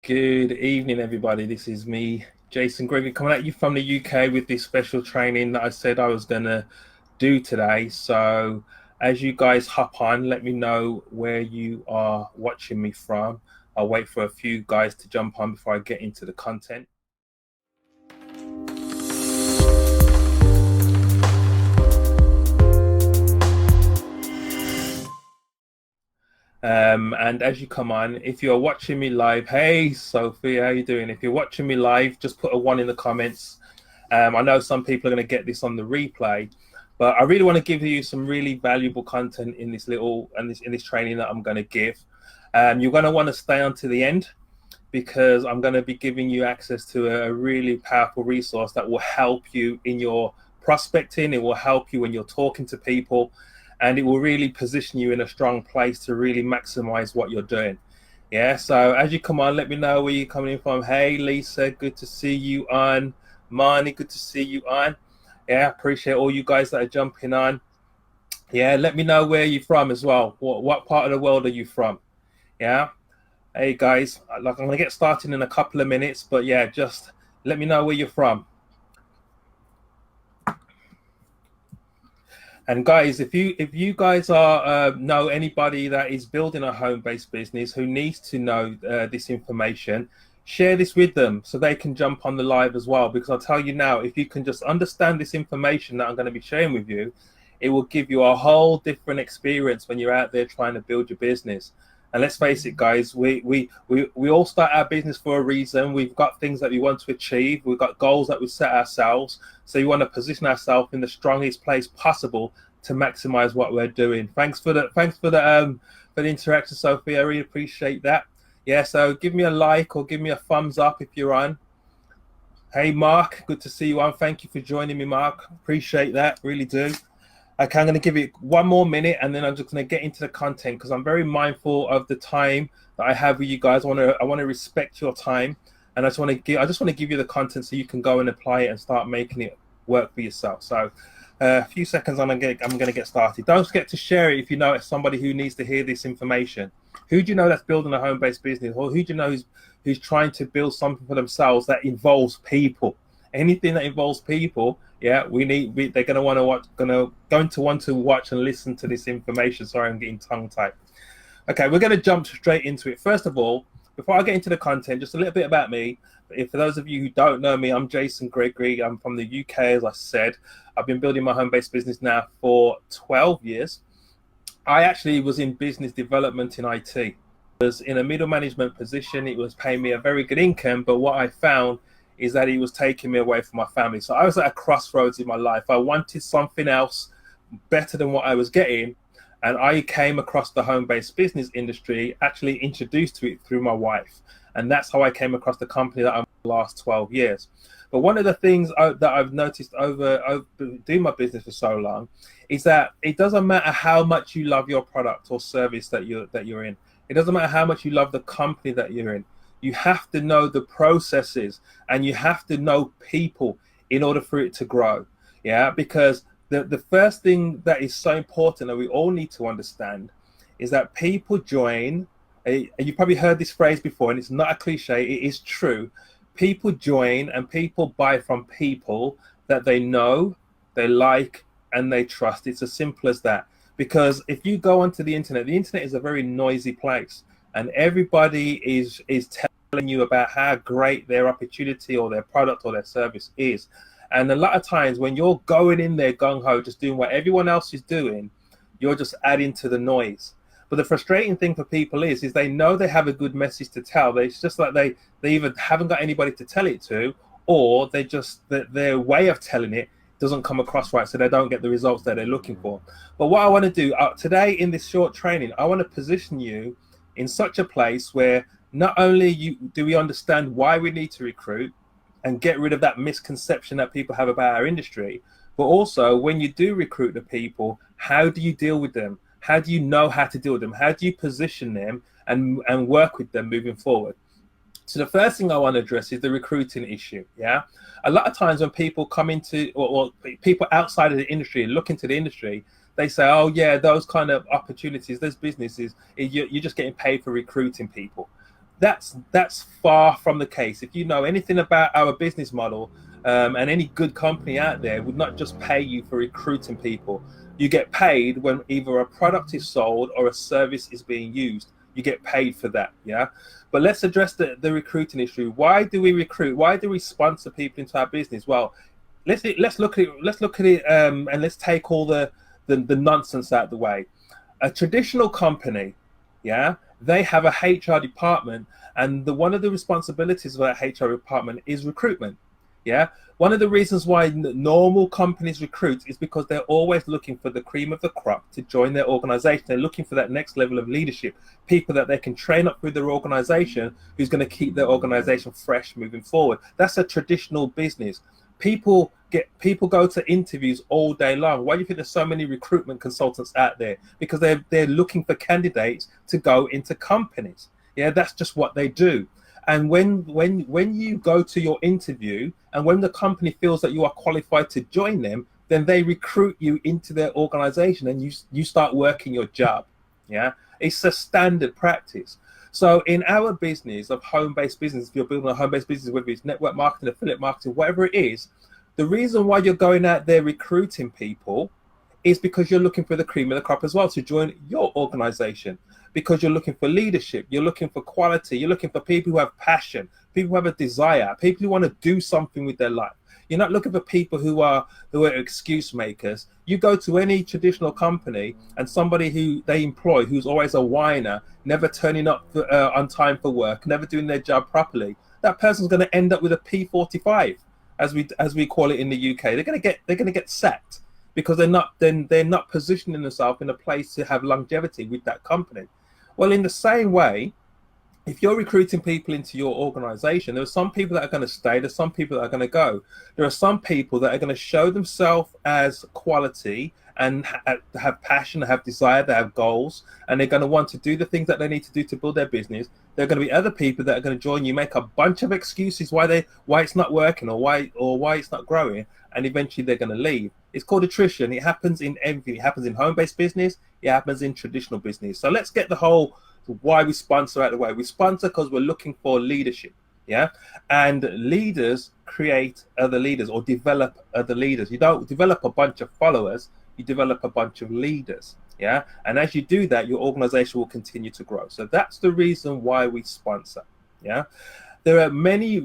Good evening, everybody. This is me, Jason Gregory, coming at you from the UK with this special training that I said I was going to do today. So as you guys hop on, let me know where you are watching me from. I'll wait for a few guys to jump on before I get into the content. And as you come on, if you're watching me live, hey Sophie, how you doing? If you're watching me live, just put a 1 in the comments. I know some people are going to get this on the replay, but I really want to give you some really valuable content in this in this training that I'm going to give. You're going to want to stay on to the end, because I'm going to be giving you access to a really powerful resource that will help you in your prospecting. It will help you when you're talking to people, and it will really position you in a strong place to really maximize what you're doing. Yeah, so as you come on, let me know where you're coming in from. Hey, Lisa, good to see you on. Marnie, good to see you on. Yeah, appreciate all you guys that are jumping on. Yeah, let me know where you're from as well. What part of the world are you from? Yeah. Hey, guys, I'm going to get started in a couple of minutes, but yeah, just let me know where you're from. And guys, if you guys are know anybody that is building a home-based business who needs to know this information, share this with them so they can jump on the live as well. Because I'll tell you now, if you can just understand this information that I'm going to be sharing with you, it will give you a whole different experience when you're out there trying to build your business. And let's face it, guys, we all start our business for a reason. We've got things that we want to achieve. We've got goals that we set ourselves. So you want to position ourselves in the strongest place possible to maximize what we're doing. Thanks for the interaction, Sophie. I really appreciate that. Yeah, so give me a like or give me a thumbs up if you're on. Hey, Mark, good to see you on. Thank you for joining me, Mark. Appreciate that, really do. Okay, I'm going to give it 1 more minute, and then I'm just going to get into the content, because I'm very mindful of the time that I have with you guys. I want to respect your time, and I just want to give you the content so you can go and apply it and start making it work for yourself. So a few seconds, I'm going to get started. Don't forget to share it if you know it's somebody who needs to hear this information. Who do you know that's building a home-based business, or who do you know who's trying to build something for themselves that involves people? Anything that involves people, yeah, they're going to want to watch and listen to this information. Sorry, I'm getting tongue-tied. Okay, we're going to jump straight into it. First of all, before I get into the content, just a little bit about me. For those of you who don't know me, I'm Jason Gregory. I'm from the UK, as I said. I've been building my home-based business now for 12 years. I actually was in business development in IT. I was in a middle management position. It was paying me a very good income, but what I found is that it was taking me away from my family. So I was at a crossroads in my life. I wanted something else better than what I was getting. And I came across the home-based business industry, actually introduced to it through my wife. And that's how I came across the company that I'm the last 12 years. But one of the things that I've noticed over doing my business for so long is that it doesn't matter how much you love your product or service that you're in. It doesn't matter how much you love the company that you're in. You have to know the processes, and you have to know people in order for it to grow. Yeah, because the first thing that is so important that we all need to understand is that people join, and you probably heard this phrase before, and it's not a cliche, it is true. People join and people buy from people that they know, they like, and they trust. It's as simple as that. Because if you go onto the internet is a very noisy place, and everybody is telling you about how great their opportunity or their product or their service is. And a lot of times when you're going in there gung-ho, just doing what everyone else is doing, you're just adding to the noise. But the frustrating thing for people is they know they have a good message to tell. It's just like they either haven't got anybody to tell it to, or their way of telling it doesn't come across right, so they don't get the results that they're looking for. But what I want to do today in this short training, I want to position you in such a place where not only do we understand why we need to recruit and get rid of that misconception that people have about our industry, but also when you do recruit the people, how do you deal with them? How do you know how to deal with them? How do you position them and work with them moving forward? So the first thing I want to address is the recruiting issue. Yeah, a lot of times when people come into or people outside of the industry look into the industry, they say, oh yeah, those kind of opportunities, those businesses, you're just getting paid for recruiting people. That's far from the case. If you know anything about our business model, and any good company out there would not just pay you for recruiting people. You get paid when either a product is sold or a service is being used. You get paid for that, yeah. But let's address the recruiting issue. Why do we recruit? Why do we sponsor people into our business? Well, let's look at it. Let's look at it, and let's take all the nonsense out of the way. A traditional company, yeah, they have a HR department, and one of the responsibilities of that HR department is recruitment. Yeah, one of the reasons why normal companies recruit is because they're always looking for the cream of the crop to join their organization. They're looking for that next level of leadership, people that they can train up through their organization, who's going to keep their organization fresh moving forward. That's a traditional business. People go to interviews all day long. Why do you think there's so many recruitment consultants out there? Because they're looking for candidates to go into companies. Yeah, that's just what they do. And when you go to your interview, and when the company feels that you are qualified to join them, then they recruit you into their organization, and you start working your job. Yeah, it's a standard practice. So in our business of home-based business, if you're building a home-based business, whether it's network marketing, affiliate marketing, whatever it is, the reason why you're going out there recruiting people is because you're looking for the cream of the crop as well to join your organization, because you're looking for leadership, you're looking for quality, you're looking for people who have passion, people who have a desire, people who want to do something with their life. You're not looking for people who are excuse makers. You go to any traditional company, and somebody who they employ who's always a whiner, never turning up on time for work, never doing their job properly, that person's going to end up with a P45, as we call it in the UK. They're going to get sacked, because they're not positioning themselves in a place to have longevity with that company. Well, in the same way, if you're recruiting people into your organization, there are some people that are going to stay, there's some people that are going to go. There are some people that are going to show themselves as quality and have passion, have desire, they have goals, and they're going to want to do the things that they need to do to build their business. There are going to be other people that are going to join you, make a bunch of excuses why it's not working or why it's not growing, and eventually they're going to leave. It's called attrition. It happens in everything. It happens in home-based business. It happens in traditional business. So let's get the whole why we sponsor out of the way. We sponsor because we're looking for leadership. Yeah, and leaders create other leaders or develop other leaders. You don't develop a bunch of followers. You develop a bunch of leaders. Yeah, and as you do that, your organization will continue to grow. So that's the reason why we sponsor. Yeah, there are many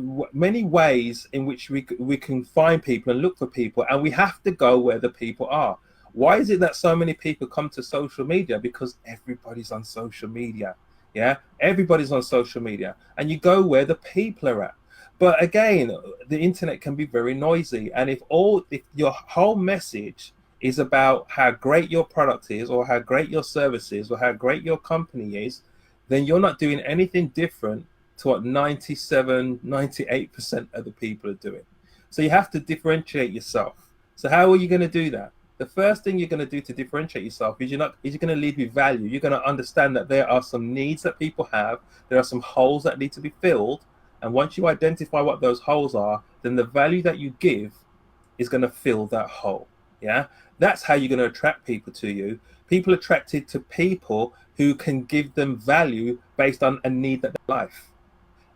ways in which we can find people and look for people, and we have to go where the people are. Why is it that so many people come to social media? Because everybody's on social media. Yeah, everybody's on social media, and you go where the people are at. But again, the internet can be very noisy, and if your whole message is about how great your product is, or how great your service is, or how great your company is, then you're not doing anything different to what 98% of the people are doing. So you have to differentiate yourself. So how are you going to do that? The first thing you're going to do to differentiate yourself is you're going to lead with value. You're going to understand that there are some needs that people have. There are some holes that need to be filled. And once you identify what those holes are, then the value that you give is going to fill that hole. Yeah, that's how you're going to attract people to you. People attracted to people who can give them value based on a need that they have.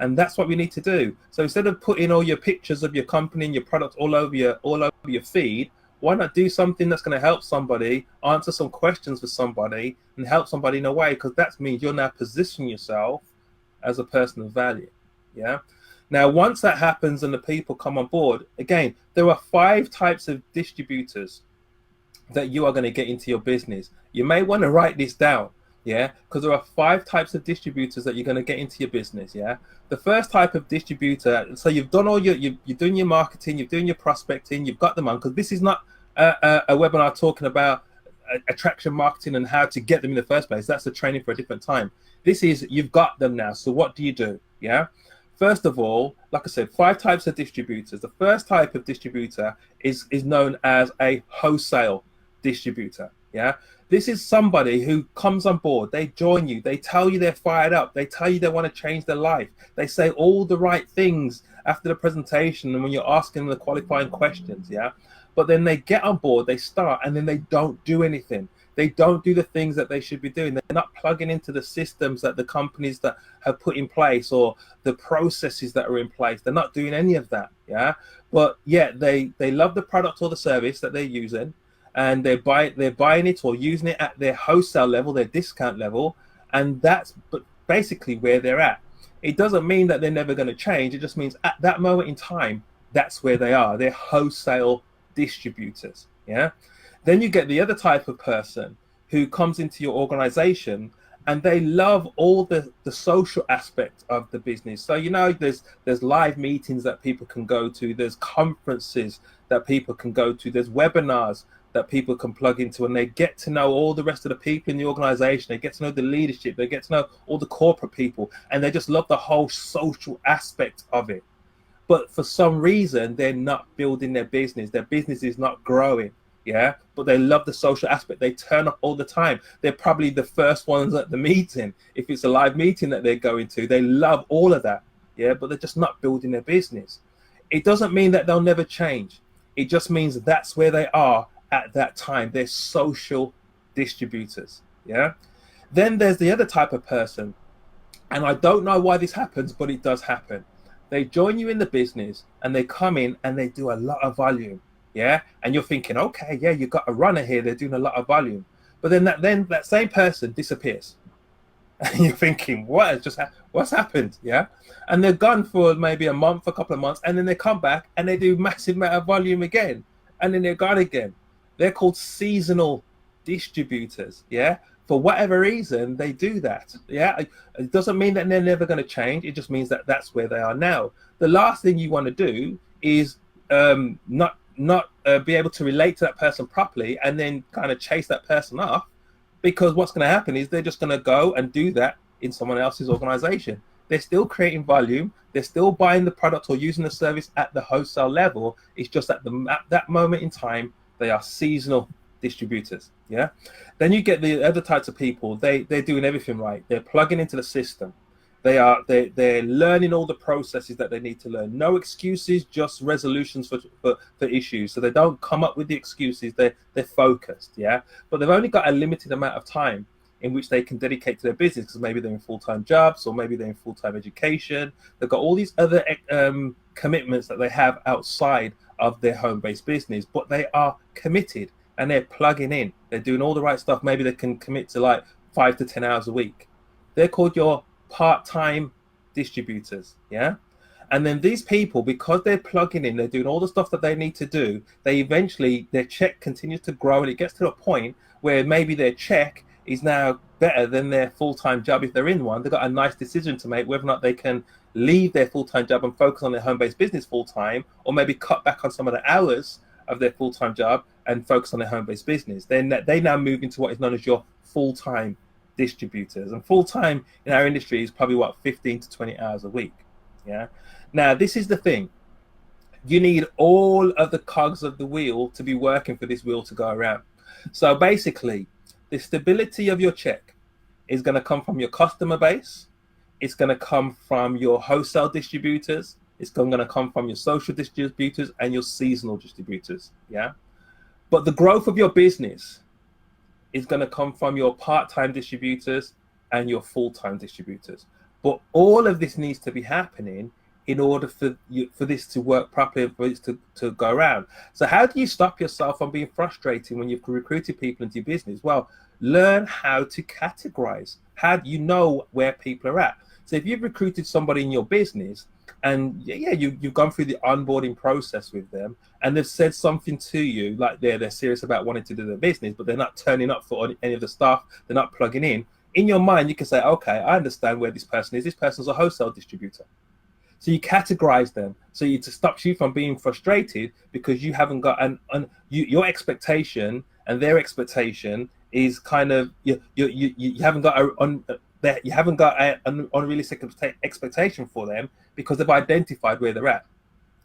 And that's what we need to do. So instead of putting all your pictures of your company and your product all over your feed, why not do something that's going to help somebody, answer some questions for somebody, and help somebody in a way? Because that means you're now positioning yourself as a person of value. Yeah. Now, once that happens and the people come on board, again, there are 5 types of distributors that you are going to get into your business. You may want to write this down. Yeah, because there are 5 types of distributors that you're going to get into your business. Yeah, the first type of distributor. So you've done all you're doing your marketing, you're doing your prospecting, you've got them on. Because this is not a webinar talking about attraction marketing and how to get them in the first place. That's the training for a different time. This is you've got them now. So what do you do? Yeah. First of all, like I said, 5 types of distributors. The first type of distributor is known as a wholesale distributor. Yeah. This is somebody who comes on board, they join you, they tell you they're fired up, they tell you they want to change their life, they say all the right things after the presentation and when you're asking them the qualifying questions, yeah? But then they get on board, they start, and then they don't do anything. They don't do the things that they should be doing. They're not plugging into the systems that the companies that have put in place or the processes that are in place. They're not doing any of that. Yeah. But yet they love the product or the service that they're using, and they're buying it or using it at their wholesale level, their discount level, and that's basically where they're at. It doesn't mean that they're never going to change. It just means at that moment in time, that's where they are. They're wholesale distributors. Yeah. Then you get the other type of person who comes into your organization and they love all the social aspect of the business. So, there's live meetings that people can go to. There's conferences that people can go to. There's webinars that people can plug into, and they get to know all the rest of the people in the organization. They get to know the leadership. They get to know all the corporate people, and they just love the whole social aspect of it. But for some reason, they're not building their business. Their business is not growing. Yeah, but they love the social aspect. They turn up all the time. They're probably the first ones at the meeting. If it's a live meeting that they're going to, they love all of that. Yeah, but they're just not building their business. It doesn't mean that they'll never change. It just means that's where they are at that time. They're social distributors. Yeah. Then there's the other type of person, and I don't know why this happens, but it does happen. They join you in the business and they come in and they do a lot of volume. Yeah. And you're thinking, okay, yeah, you've got a runner here. They're doing a lot of volume. But then that same person disappears. And you're thinking, what's happened? Yeah. And they're gone for maybe a month, a couple of months. And then they come back and they do massive amount of volume again. And then they're gone again. They're called seasonal distributors. Yeah. For whatever reason, they do that. Yeah. It doesn't mean that they're never going to change. It just means that that's where they are now. The last thing you want to do is not be able to relate to that person properly and then kind of chase that person off, because what's going to happen is they're just going to go and do that in someone else's organization. They're still creating volume. They're still buying the product or using the service at the wholesale level. It's just at that moment in time, they are seasonal distributors. Yeah. Then you get the other types of people. They're doing everything right. They're plugging into the system. They're learning all the processes that they need to learn. No excuses, just resolutions for issues. So they don't come up with the excuses. They're focused. Yeah. But they've only got a limited amount of time in which they can dedicate to their business, because maybe they're in full-time jobs or maybe they're in full-time education. They've got all these other commitments that they have outside of their home-based business, but they are committed and they're plugging in. They're doing all the right stuff. Maybe they can commit to like 5 to 10 hours a week. They're called your part-time distributors. Yeah. And then these people, because they're plugging in, they're doing all the stuff that they need to do, their check continues to grow, and it gets to a point where maybe their check is now better than their full-time job if they're in one. They've got a nice decision to make whether or not they can leave their full-time job and focus on their home-based business full-time, or maybe cut back on some of the hours of their full-time job and focus on their home-based business. Then they now move into what is known as your full-time distributors. And full-time in our industry is probably 15 to 20 hours a week. Yeah. Now, this is the thing. You need all of the cogs of the wheel to be working for this wheel to go around. So basically, the stability of your check is going to come from your customer base. It's going to come from your wholesale distributors. It's going to come from your social distributors and your seasonal distributors. Yeah. But the growth of your business is going to come from your part-time distributors and your full-time distributors. But all of this needs to be happening in order for this to work properly, for this to go around. So how do you stop yourself from being frustrated when you've recruited people into your business? Well, learn how to categorize. How do you know where people are at? So if you've recruited somebody in your business and you've gone through the onboarding process with them and they've said something to you, like they're serious about wanting to do their business, but they're not turning up for any of the stuff, they're not plugging in your mind, you can say, okay, I understand where this person is. This person's a wholesale distributor. So you categorize them. So it stops you from being frustrated, because you haven't got your expectation and their expectation is kind of you haven't got an unrealistic expectation for them, because they've identified where they're at.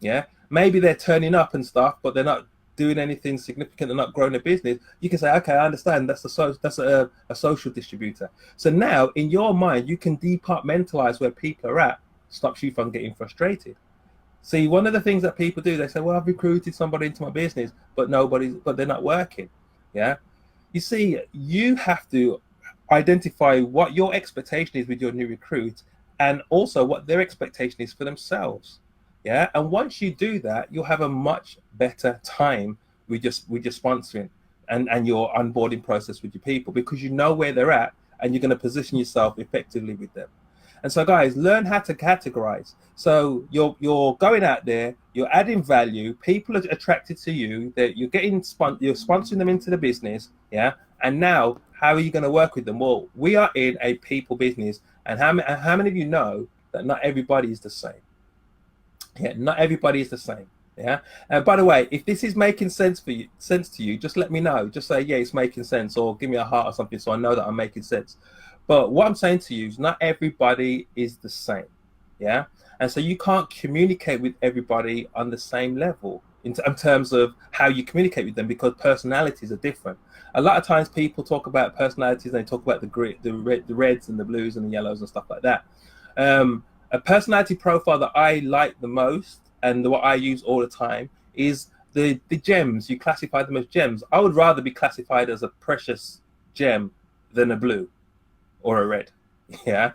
Yeah, maybe they're turning up and stuff, but they're not doing anything significant. They're not growing their business. You can say, okay, I understand. That's a social distributor. So now in your mind, you can departmentalize where people are at. Stops you from getting frustrated. See, one of the things that people do, they say, well, I've recruited somebody into my business, but they're not working. Yeah. You see, you have to identify what your expectation is with your new recruit, and also what their expectation is for themselves. Yeah. And once you do that, you'll have a much better time with your sponsoring and your onboarding process with your people, because you know where they're at and you're going to position yourself effectively with them. And so, guys, learn how to categorize. So you're going out there, you're adding value. People are attracted to you. That you're you're sponsoring them into the business. Yeah. And now, how are you going to work with them? Well, we are in a people business, and how many of you know that not everybody is the same? Yeah, not everybody is the same. Yeah. And by the way, if this is making sense to you, just let me know. Just say, yeah, it's making sense, or give me a heart or something, so I know that I'm making sense. But what I'm saying to you is not everybody is the same. Yeah. And so you can't communicate with everybody on the same level in terms of how you communicate with them, because personalities are different. A lot of times people talk about personalities, and they talk about the reds and the blues and the yellows and stuff like that. A personality profile that I like the most, and what I use all the time, is the gems. You classify them as gems. I would rather be classified as a precious gem than a blue or a red. Yeah.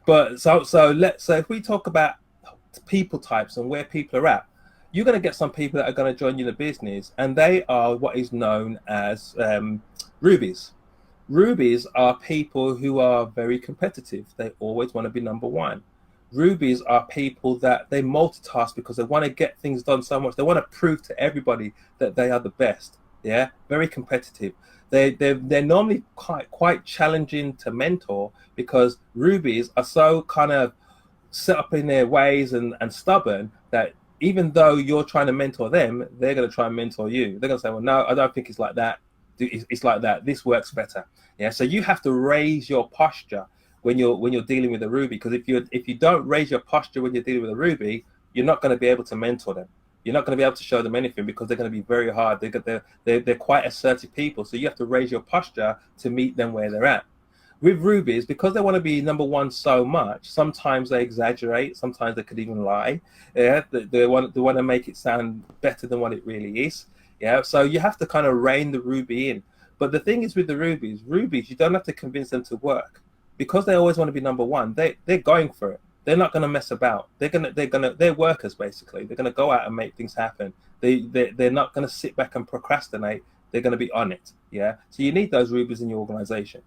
But so if we talk about people types and where people are at, you're going to get some people that are going to join you in the business, and they are what is known as rubies. Rubies are people who are very competitive. They always want to be number one. Rubies are people that they multitask because they want to get things done so much. They want to prove to everybody that they are the best. Yeah, very competitive. They're normally quite challenging to mentor, because rubies are so kind of set up in their ways and stubborn that even though you're trying to mentor them, they're going to try and mentor you. They're going to say, well, no, I don't think it's like that. It's like that. This works better. Yeah. So you have to raise your posture when you're dealing with a ruby, because if you don't raise your posture when you're dealing with a ruby, you're not going to be able to mentor them. You're not going to be able to show them anything, because they're going to be very hard. They're quite assertive people. So you have to raise your posture to meet them where they're at. With rubies, because they want to be number one so much, sometimes they exaggerate. Sometimes they could even lie. Yeah, they want to make it sound better than what it really is. Yeah, so you have to kind of rein the ruby in. But the thing is with the rubies, you don't have to convince them to work, because they always want to be number one. They're going for it. They're not going to mess about. They're workers basically. They're going to go out and make things happen. They're not going to sit back and procrastinate. They're going to be on it. Yeah. So you need those rubies in your organization.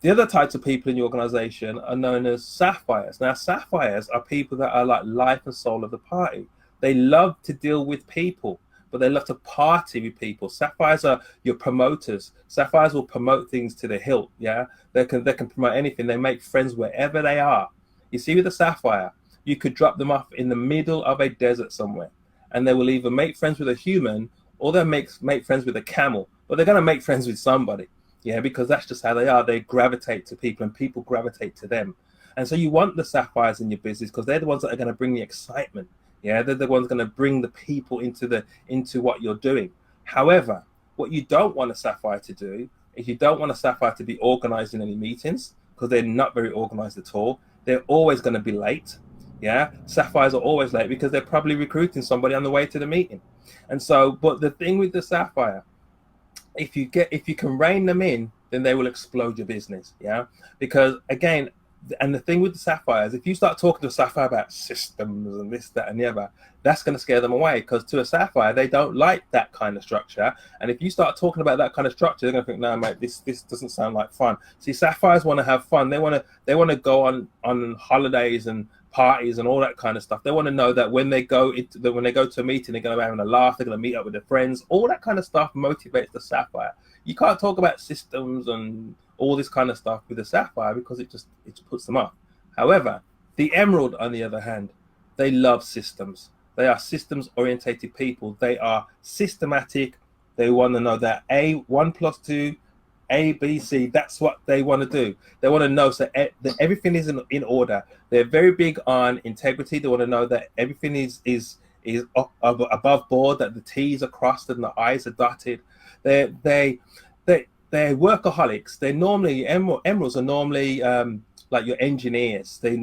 The other types of people in your organization are known as sapphires. Now, sapphires are people that are like life and soul of the party. They love to deal with people, but they love to party with people. Sapphires are your promoters. Sapphires will promote things to the hilt. Yeah, they can promote anything. They make friends wherever they are. You see, with a sapphire, you could drop them off in the middle of a desert somewhere, and they will either make friends with a human, or they'll make friends with a camel. But they're going to make friends with somebody. Yeah, because that's just how they are. They gravitate to people, and people gravitate to them. And so you want the sapphires in your business, because they're the ones that are going to bring the excitement. Yeah, they're the ones going to bring the people into what you're doing. However, what you don't want a sapphire to do is you don't want a sapphire to be organized in any meetings, because they're not very organized at all. They're always going to be late. Yeah, sapphires are always late because they're probably recruiting somebody on the way to the meeting. And so, but the thing with the sapphire, if you can rein them in, then they will explode your business. Yeah, because again, and the thing with the sapphires, if you start talking to a sapphire about systems and this, that, and the other, that's going to scare them away, because to a sapphire, they don't like that kind of structure. And if you start talking about that kind of structure, they're going to think, no, mate, this doesn't sound like fun. See, sapphires want to have fun. They want to go on holidays and parties and all that kind of stuff. They want to know that when they go to a meeting, they're going to be having a laugh. They're going to meet up with their friends. All that kind of stuff motivates the sapphire. You can't talk about systems and all this kind of stuff with a sapphire, because it puts them off. However, the emerald, on the other hand, they love systems. They are systems orientated people. They are systematic. They want to know that 1 + 2, A, B, C, that's what they want to do. They want to know that everything is in order. They're very big on integrity. They want to know that everything is above board, that the T's are crossed and the I's are dotted. They're workaholics. They're normally emeralds are normally like your engineers. They've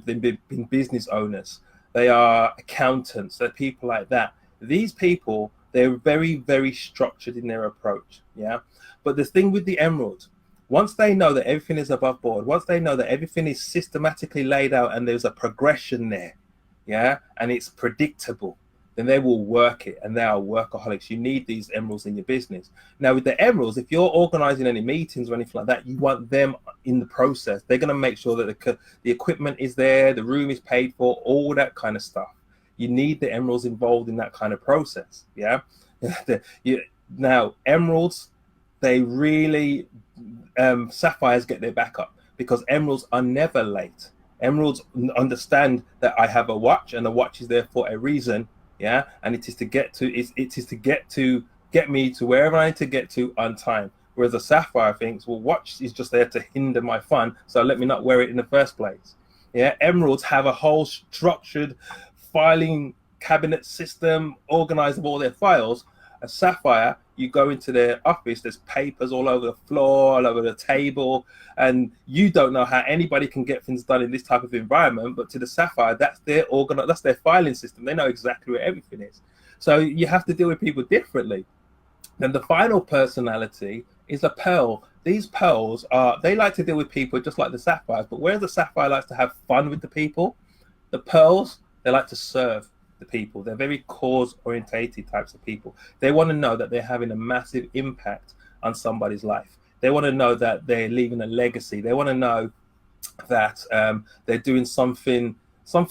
been business owners. They are accountants. They're people like that. These people They're very, very structured in their approach. Yeah. But the thing with the emerald, once they know that everything is above board, once they know that everything is systematically laid out and there's a progression there, yeah, and it's predictable, then they will work it, and they are workaholics. You need these emeralds in your business. Now, with the emeralds, if you're organizing any meetings or anything like that, you want them in the process. They're going to make sure that the equipment is there, the room is paid for, all that kind of stuff. You need the emeralds involved in that kind of process. Yeah. Now, emeralds, they really, sapphires get their back up because emeralds are never late. Emeralds understand that I have a watch, and the watch is there for a reason. Yeah, and it is to get me to wherever I need to get to on time. Whereas a sapphire thinks, well, watch is just there to hinder my fun, so let me not wear it in the first place. Yeah, emeralds have a whole structured filing cabinet system, organized of all their files. A sapphire, you go into their office, there's papers all over the floor, all over the table, and you don't know how anybody can get things done in this type of environment. But to the sapphire, that's their filing system. They know exactly where everything is. So you have to deal with people differently. Then the final personality is a pearl. These pearls they like to deal with people just like the sapphires, but whereas the sapphire likes to have fun with the people, the pearls, they like to serve the people. They're very cause orientated types of people. They want to know that they're having a massive impact on somebody's life. They want to know that they're leaving a legacy. They want to know that they're doing something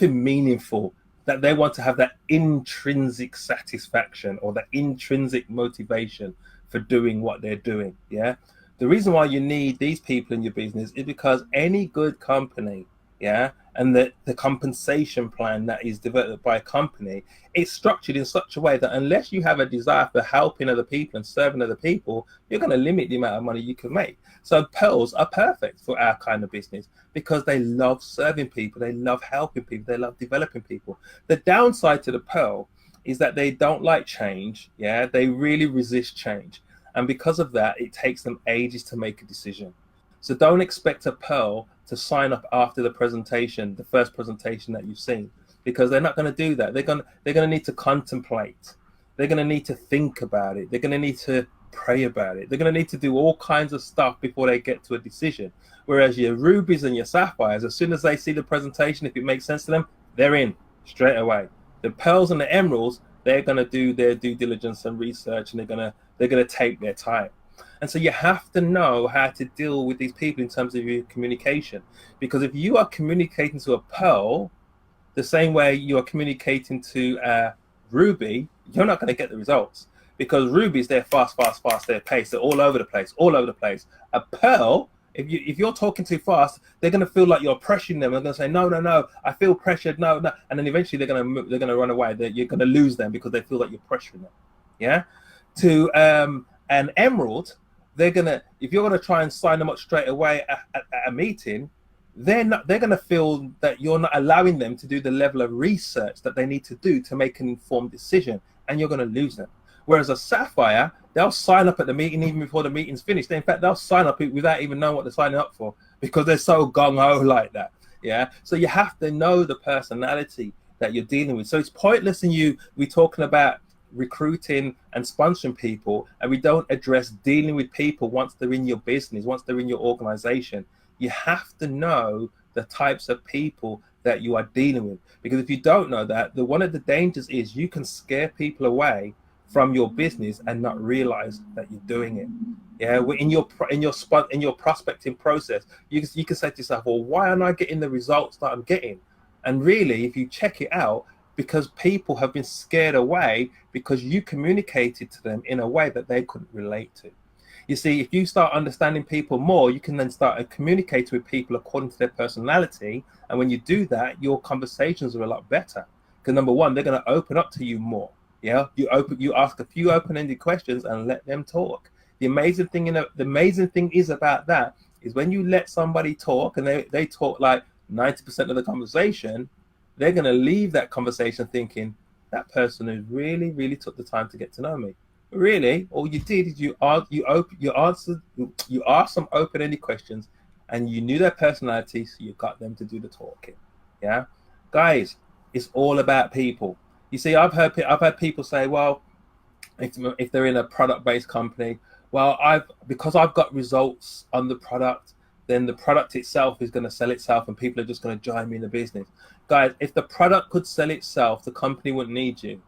meaningful, that they want to have that intrinsic satisfaction or that intrinsic motivation for doing what they're doing. Yeah. The reason why you need these people in your business is because any good company, yeah, and the compensation plan that is developed by a company, it's structured in such a way that unless you have a desire for helping other people and serving other people, you're going to limit the amount of money you can make. So pearls are perfect for our kind of business because they love serving people, they love helping people, they love developing people. The downside to the pearl is that they don't like change. Yeah, they really resist change. And because of that, it takes them ages to make a decision. So don't expect a pearl to sign up after the presentation, the first presentation that you've seen, because they're not going to do that. They're going to need to contemplate. They're going to need to think about it. They're going to need to pray about it. They're going to need to do all kinds of stuff before they get to a decision. Whereas your rubies and your sapphires, as soon as they see the presentation, if it makes sense to them, they're in straight away. The pearls and the emeralds, they're going to do their due diligence and research, and they're going to take their time. And so you have to know how to deal with these people in terms of your communication. Because if you are communicating to a pearl the same way you are communicating to a ruby, you're not going to get the results. Because rubies, they're fast, they're paced, they're all over the place. A pearl, if you're talking too fast, they're going to feel like you're pressuring them. They're going to say, no, I feel pressured, no. And then eventually they're going to run away. You're going to lose them because they feel like you're pressuring them. Yeah. To an emerald, if you're gonna try and sign them up straight away at a meeting, they're gonna feel that you're not allowing them to do the level of research that they need to do to make an informed decision, and you're gonna lose them. Whereas a sapphire, they'll sign up at the meeting even before the meeting's finished. In fact, they'll sign up without even knowing what they're signing up for because they're so gung-ho like that. Yeah. So you have to know the personality that you're dealing with. So it's pointless we're talking about recruiting and sponsoring people, and we don't address dealing with people once they're in your business, once they're in your organization. You have to know the types of people that you are dealing with, because if you don't know that, one of the dangers is you can scare people away from your business and not realize that you're doing it. Yeah, in your prospecting process, you can say to yourself, well, why aren't I getting the results that I'm getting? And really, if you check it out, because people have been scared away because you communicated to them in a way that they couldn't relate to. You see, if you start understanding people more, you can then start communicating with people according to their personality. And when you do that, your conversations are a lot better. Because number one, they're going to open up to you more. Yeah, you ask a few open-ended questions and let them talk. The amazing thing is about that is when you let somebody talk and they talk like 90% of the conversation, they're going to leave that conversation thinking that person who really, really took the time to get to know me. Really, all you did is you asked some open-ended questions, and you knew their personality, so you got them to do the talking. Yeah, guys, it's all about people. You see, I've had people say, well, if they're in a product-based company, well, because I've got results on the product, then the product itself is going to sell itself, and people are just going to join me in the business. Guys, if the product could sell itself, the company wouldn't need you.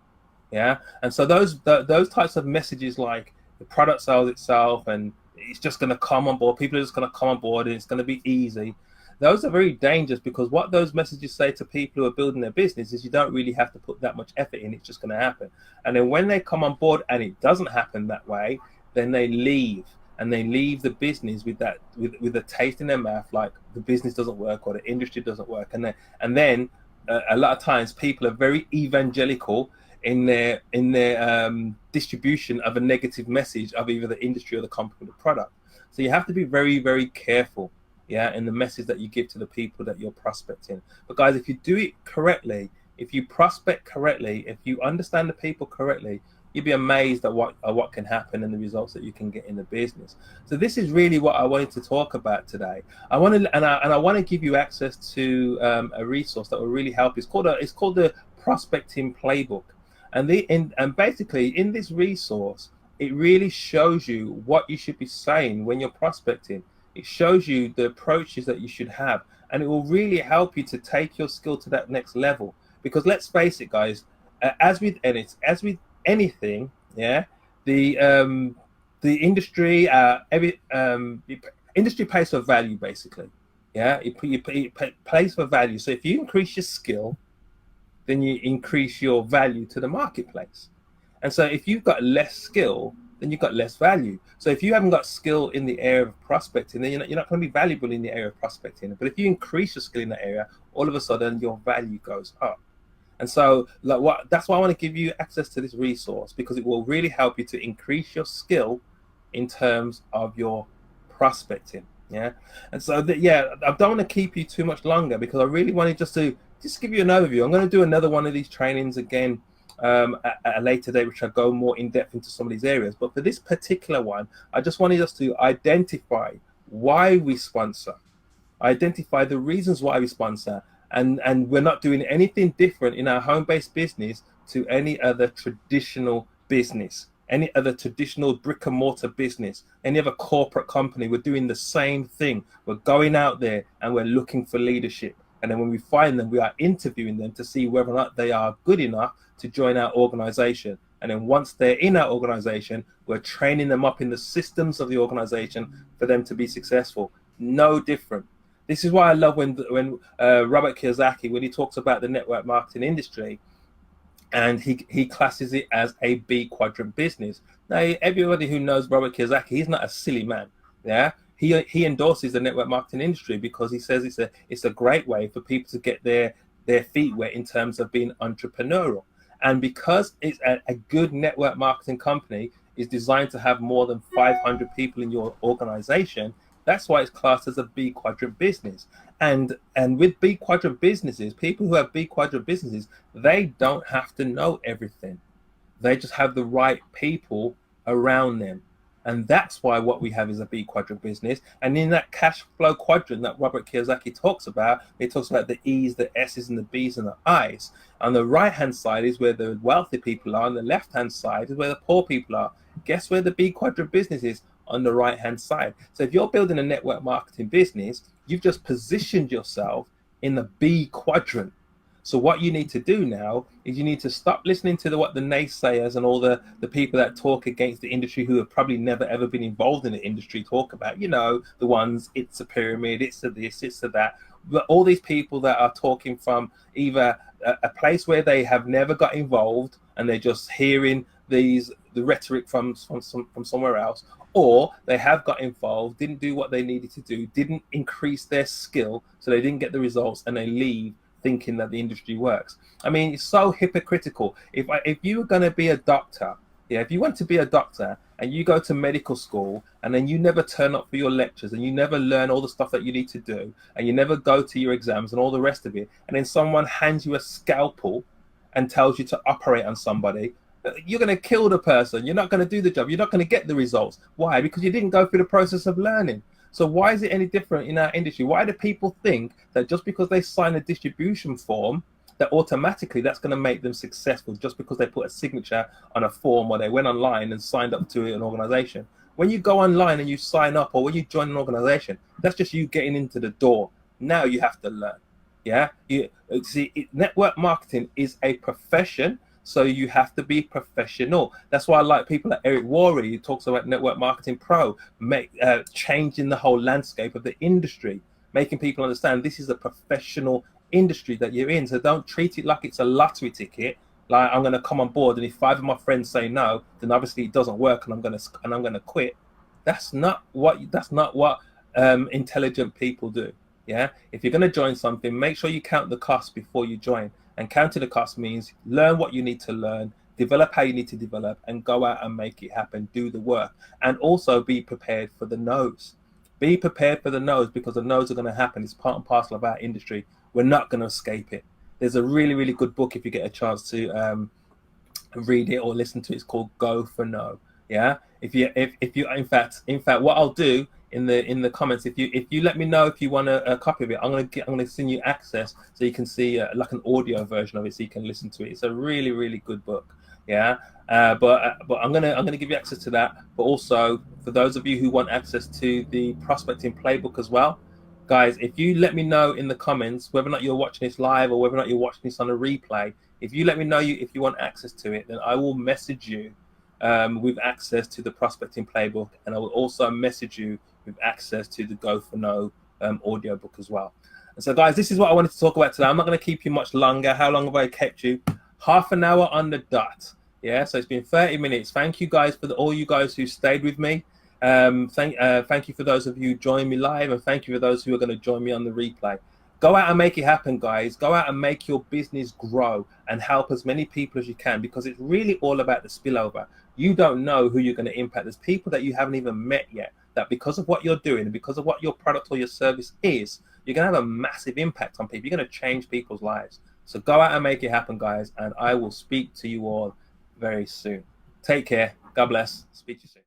Yeah, and so those types of messages, like the product sells itself and it's just going to come on board, people are just going to come on board and it's going to be easy. Those are very dangerous, because what those messages say to people who are building their business is you don't really have to put that much effort in, it's just going to happen. And then when they come on board and it doesn't happen that way, then they leave, and they leave the business with that with a taste in their mouth, like the business doesn't work or the industry doesn't work. And then a lot of times people are very evangelical in their distribution of a negative message of either the industry or the company or the product. So you have to be very, very careful, yeah, in the message that you give to the people that you're prospecting. But guys, if you do it correctly, if you prospect correctly, if you understand the people correctly, you'd be amazed at what can happen and the results that you can get in the business. So this is really what I wanted to talk about today. I want to give you access to a resource that will really help. It's called the Prospecting Playbook. And basically in this resource, it really shows you what you should be saying when you're prospecting. It shows you the approaches that you should have, and it will really help you to take your skill to that next level. Because let's face it, guys, as with anything, yeah, the industry, industry pays for value, basically. Yeah, it pays for value. So if you increase your skill, then you increase your value to the marketplace. And so if you've got less skill, then you've got less value. So if you haven't got skill in the area of prospecting, then you're not going to be valuable in the area of prospecting. But if you increase your skill in that area, all of a sudden your value goes up. And so that's why I want to give you access to this resource, because it will really help you to increase your skill in terms of your prospecting. Yeah. And so I don't want to keep you too much longer, because I really wanted just give you an overview. I'm going to do another one of these trainings again at a later date, which I'll go more in depth into some of these areas. But for this particular one, I just wanted us to identify why we sponsor, identify the reasons why we sponsor, and we're not doing anything different in our home-based business to any other traditional business, any other traditional brick and mortar business, any other corporate company. We're doing the same thing. We're going out there and we're looking for leadership. And then when we find them, we are interviewing them to see whether or not they are good enough to join our organization. And then once they're in our organization, we're training them up in the systems of the organization for them to be successful. No different. This is why I love when Robert Kiyosaki, when he talks about the network marketing industry, and he classes it as a B quadrant business. Now, everybody who knows Robert Kiyosaki, he's not a silly man. Yeah. He endorses the network marketing industry because he says it's a great way for people to get their feet wet in terms of being entrepreneurial. And because it's a good network marketing company is designed to have more than 500 people in your organization, that's why it's classed as a B quadrant business. And with B quadrant businesses, people who have B quadrant businesses, they don't have to know everything. They just have the right people around them. And that's why what we have is a B quadrant business. And in that cash flow quadrant that Robert Kiyosaki talks about, he talks about the E's, the S's, and the B's, and the I's. On the right-hand side is where the wealthy people are. On the left-hand side is where the poor people are. Guess where the B quadrant business is? On the right-hand side. So if you're building a network marketing business, you've just positioned yourself in the B quadrant. So what you need to do now is you need to stop listening to what the naysayers and all the people that talk against the industry, who have probably never ever been involved in the industry, talk about, the ones, it's a pyramid, it's a this, it's a that. But all these people that are talking from either a place where they have never got involved and they're just hearing the rhetoric from somewhere else, or they have got involved, didn't do what they needed to do, didn't increase their skill, so they didn't get the results, and they leave thinking that the industry works. I mean, it's so hypocritical. If you were going to be a doctor, if you want to be a doctor and you go to medical school and then you never turn up for your lectures and you never learn all the stuff that you need to do and you never go to your exams and all the rest of it, and then someone hands you a scalpel and tells you to operate on somebody, you're going to kill the person. You're not going to do the job. You're not going to get the results. Why? Because you didn't go through the process of learning. So why is it any different in our industry? Why do people think that just because they sign a distribution form that automatically that's going to make them successful just because they put a signature on a form or they went online and signed up to an organization. When you go online and you sign up, or when you join an organization, that's just you getting into the door. Now you have to learn. Yeah, you see, network marketing is a profession, so you have to be professional. That's why I like people like Eric Worre, who talks about Network Marketing Pro, changing the whole landscape of the industry, making people understand this is a professional industry that you're in. So don't treat it like it's a lottery ticket. Like, I'm going to come on board, and if 5 of my friends say no, then obviously it doesn't work, and I'm going to quit. That's not what intelligent people do. Yeah, if you're going to join something, make sure you count the cost before you join. And counting the cost means learn what you need to learn, develop how you need to develop, and go out and make it happen. Do the work, and also be prepared for the no's. Be prepared for the no's, because the no's are going to happen. It's part and parcel of our industry. We're not going to escape it. There's a really, really good book, if you get a chance to read it or listen to it. It's called Go for No. Yeah. If you in fact, what I'll do in the comments, if you let me know if you want a copy of it, I'm gonna send you access so you can see like an audio version of it, so you can listen to it. It's a really, really good book. Yeah. But I'm gonna give you access to that. But also, for those of you who want access to the prospecting playbook as well, guys, if you let me know in the comments whether or not you're watching this live or whether or not you're watching this on a replay, if you let me know if you want access to it, then I will message you with access to the prospecting playbook, and I will also message you with access to the Go for No audio book as well. And so, guys, this is what I wanted to talk about today. I'm not going to keep you much longer. How long have I kept you? Half an hour on the dot. Yeah, so it's been 30 minutes. Thank you, guys, for all you guys who stayed with me. Thank you for those of you who joined me live, and thank you for those who are going to join me on the replay. Go out and make it happen, guys. Go out and make your business grow and help as many people as you can, because it's really all about the spillover. You don't know who you're going to impact. There's people that you haven't even met yet, that because of what you're doing and because of what your product or your service is, you're going to have a massive impact on people. You're going to change people's lives. So go out and make it happen, guys, and I will speak to you all very soon. Take care. God bless. Speak to you soon.